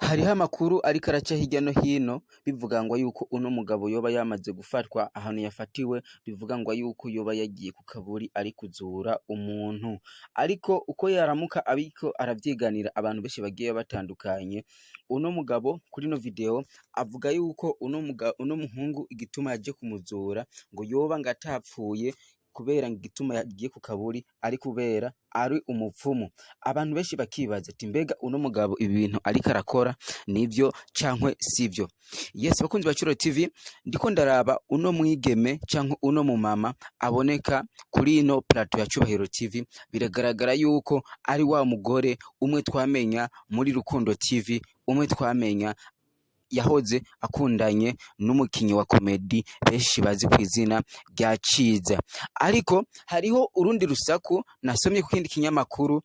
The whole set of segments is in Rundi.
Hariho amakuru ariko araca hirya no hino bivuga ngo yuko uno mugabo yoba yamaze gufatwa ahantu yafatiwe, bivuga ngo yuko yoba yagiye ku kaburi ari kuzura umuntu, ariko uko yaramuka ariko aravyiganira abantu benshi bagiye batandukanye, uno mugabo kuri ino video avuga yuko uno muhungu igituma yaje kumuzura ngo yoba ngo atapfuye kubera igituma yagiye ku kaburi ari kubera ari umupfumu. Abantu benshi bakibaza ati mbega uno mugabo ibi bintu ariko arakora nivyo cankwe sivyo? Yes, bakunzi ba Curo TV, ndiko ndaraba uno mwigeme cankwe uno mumama aboneka kuri ino plateau ya Cubahiro TV, biragaragara yuko ari wa mugore umwe twamenya muri Rukundo TV, umwe twamenya yahoze akundanye n'umukinyi wa komedi benshi bazi kw'izina rya Ciza. Ariko hariho urundi rusaku nasomye ku kindi kinyamakuru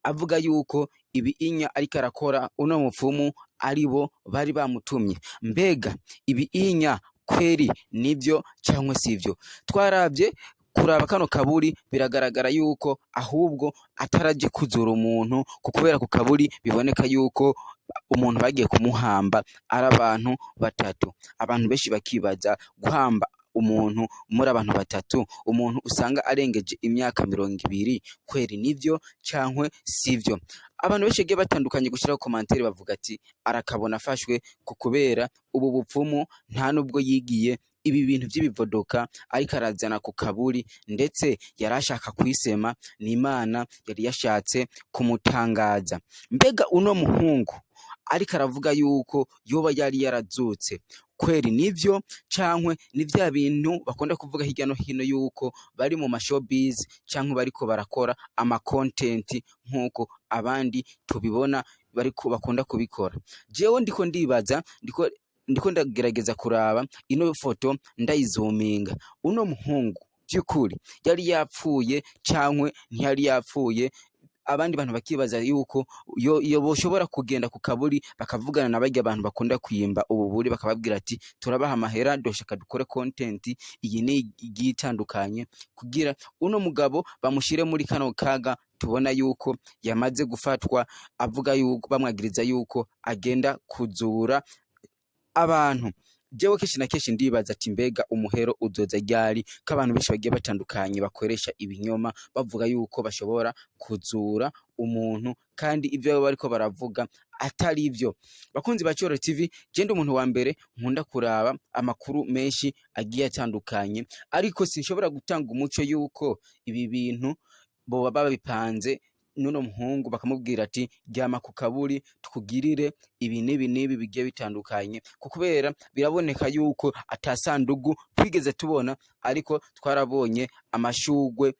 avuga yuko ibi inya ariko arakora uno mupfumu aribo bari bamutumye. Mbega ibi inya kweri nivyo cankwe sivyo? Twaravye kuraba kano kaburi biragaragara yuko ahubwo ataraje kuzura umuntu, kubera ku kaburi biboneka yuko umuntu bagiye kumuhamba ari abantu batatu. Abantu benshi bakibaza guhamba umuntu muri abantu batatu, umuntu usanga arengeje imyaka 20, kweri nivyo cankwe sivyo? Abantu benshi bagiye batandukanye gushiraho commentaire bavuga ati arakabona afashwe kubera ubu bupfumu nta nubwo yigiye ibi bintu vy'ibivodoka ariko arazana ku kaburi, ndetse yarashaka kwisema n'Imana yari yashatse kumutangaza. Mbega uno muhungu ariko aravuga yuko yoba yari yarazutse, kweri nivyo cankwe ni vya bintu bakunda kuvuga hirya no hino yuko bari mu showbiz cankwe bariko barakora ama content nkuko abandi tubibona bariko bakunda kubikora? Jewe ndiko ndibaza, ndiko ndagerageza kuraba ino foto ndayizuminga, uno muhungu by'ukuri yari yapfuye cankwe ntiyari yapfuye? Abandi bantu bakibaza yuko yo boshobora kugenda ku kaburi bakavugana na barya abantu bakunda kwimba ububuri, bakababwira ati turabaha amahera doshaka dukore content iyi ni igitandukanye, kugira uno mugabo bamushire muri kano kaga tubona yuko yamaze gufatwa, avuga yuko bamwagiriza yuko agenda kuzura abantu. Jewe kenshi na kenshi ndibaza ati mbega umuhero uzoza ryari, ko abantu benshi bagiye batandukanye bakoresha ibinyoma bavuga yuko bashobora kuzura umuntu kandi ivyo bariko baravuga atari ivyo. Bakunzi ba Curo TV, je umuntu wa mbere nkunda kuraba amakuru menshi agiye atandukanye, ariko sinshobora gutanga umuco yuko ibi bintu boba babipanze nuno muhungu bakamubwira ati ryama ku kaburi tukugirire ibi nibi bigiye bitandukanye, kubera biraboneka yuko atasandugu twigeze tubona, ariko twarabonye amashugwe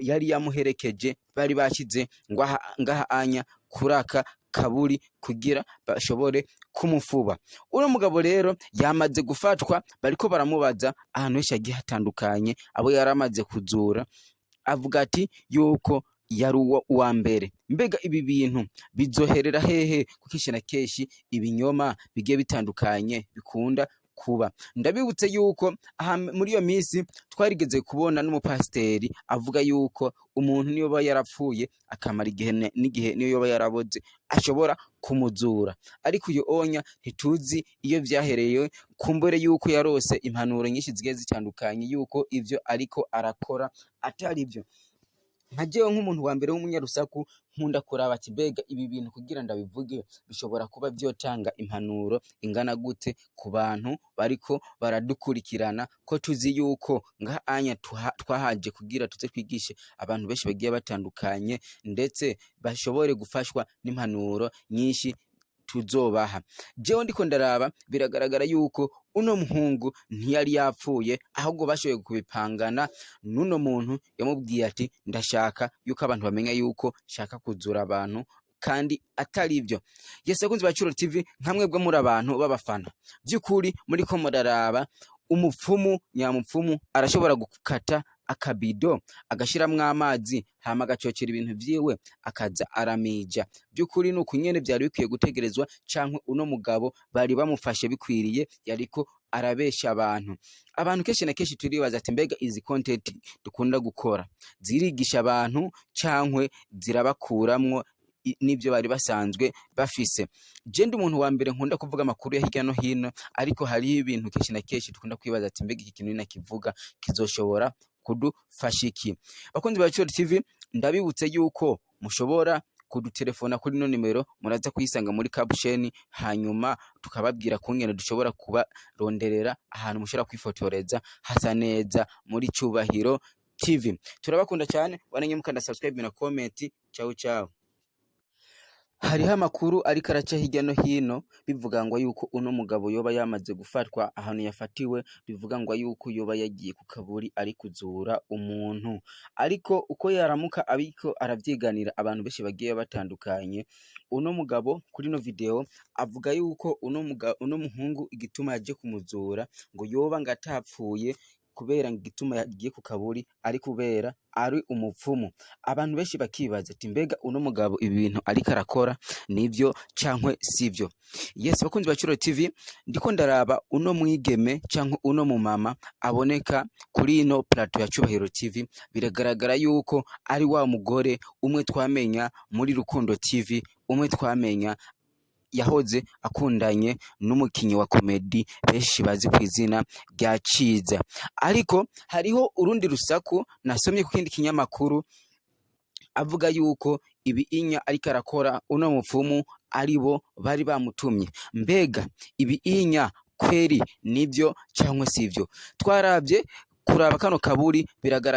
yari yamuherekeje bari bashize ngaha anya kuraka kaburi kugira bashobore kumufuba. Uno mugabo rero yamaze gufatwa, bariko baramubaza ahantu henshi hagiye hatandukanye abo yaramaze kuzura, avuga ati yuko yari uwa mbere. Mbega ibi bintu bizoherera hehe? Kukishi na keshi ibinyoma bigiye bitandukanye bikunda kuba. Ndabibutse yuko muri iyo misi twarigeze kubona n'umupasteri avuga yuko umuntu niyo ba yarapfuye akamara igihe n'igihe niyo yoba yaraboze ashobora kumuzura, ariko uyo onya ntituzi iyo vyahereye, kumbure yuko yarose impanuro nyinshi zigiye zitandukanye yuko ivyo ariko arakora atari ivyo. Nkajewe nk'umuntu wa mbere w'umunyarusaku nkunda kuraba ati mbega ibi bintu kugira ndabivuge bishobora kuba vyotanga impanuro ingana gute ku bantu bariko baradukurikirana, ko tuzi yuko ngaha anya twahaje kugira tuze twigishe abantu benshi bagiye batandukanye, ndetse bashobore gufashwa n'impanuro nyinshi tuzobaha. Jewe ndiko ndaraba biragaragara yuko uno muhungu ntiyari yapfuye, ahubwo bashoboye kubipangana n'uno muntu yamubwiye ati ndashaka yuko abantu bamenya yuko shaka kuzura abantu kandi atari ivyo. Yes, bakunzi ba Curo TV, nkamwebwe muri abantu b'abafana by'ukuri muri ko muraraba umupfumu nyamupfumu arashobora gukata akabido agashiramwo amazi hama agacocera ibintu vyiwe akaza aramija. By'ukuri nuko nyene vyari bikwiye gutegerezwa, cankwe uno mugabo bari bamufashe bikwiriye yariko arabesha abantu. Abantu kenshi na kenshi turibaza ati mbega izi content dukunda gukora zirigisha abantu cankwe zirabakuramwo n'ivyo bari basanzwe bafise. Je ndi umuntu wa mbere nkunda kuvuga amakuru ya hirya no hino, ariko hariho ibintu kenshi na kenshi dukunda kwibaza ati mbega iki kintu ninakivuga kizoshobora kudufasha iki? Bakunzi ba Curo TV, ndabibutse yuko mushobora kudutelefona kuri no nimero, muraza kuyisanga muri caption, hanyuma tukababwira kungene dushobora kubaronderera ahantu mushobora kwifotoreza hasa neza muri Cubahiro TV. Turabakunda cyane, wananye mukanda subscribe na comment. Ciao ciao. Hariho amakuru ariko araca hirya no hino bivuga ngo yuko uno mugabo yoba yamaze gufatwa ahantu yafatiwe, bivuga ngo yuko yoba yagiye ku kaburi ari kuzura umuntu. Ariko uko yaramuka abiko aravyiganira abantu benshi bagiye batandukanye, uno mugabo kuri no video avuga yuko uno muhungu igituma yaje kumuzura ngo yoba ngatapfuye kubera igituma yagiye ku kaburi ari kubera ari umupfumu. Abantu benshi bakibaza ati mbega uno mugabo ibi bintu ariko arakora nivyo cankwe sivyo? Yes, bakunzi ba Curo TV, ndiko ndaraba uno mwigeme cankwe uno mumama aboneka kuri ino plateau ya Cubahiro TV, biragaragara yuko ari wa mugore umwe twamenya muri Rukundo TV, umwe twamenya yahoze akundanye n'umukinyi wa komedi benshi bazi ku izina rya Ciza. Ariko hariho urundi rusaku nasomye ku kindi kinyamakuru avuga yuko ibi inya ariko arakora uno mupfumu aribo bari bamutumye. Mbega ibi inya kweri nivyo cyangwa sivyo? Twarabye kuraba kano kaburi biragaragara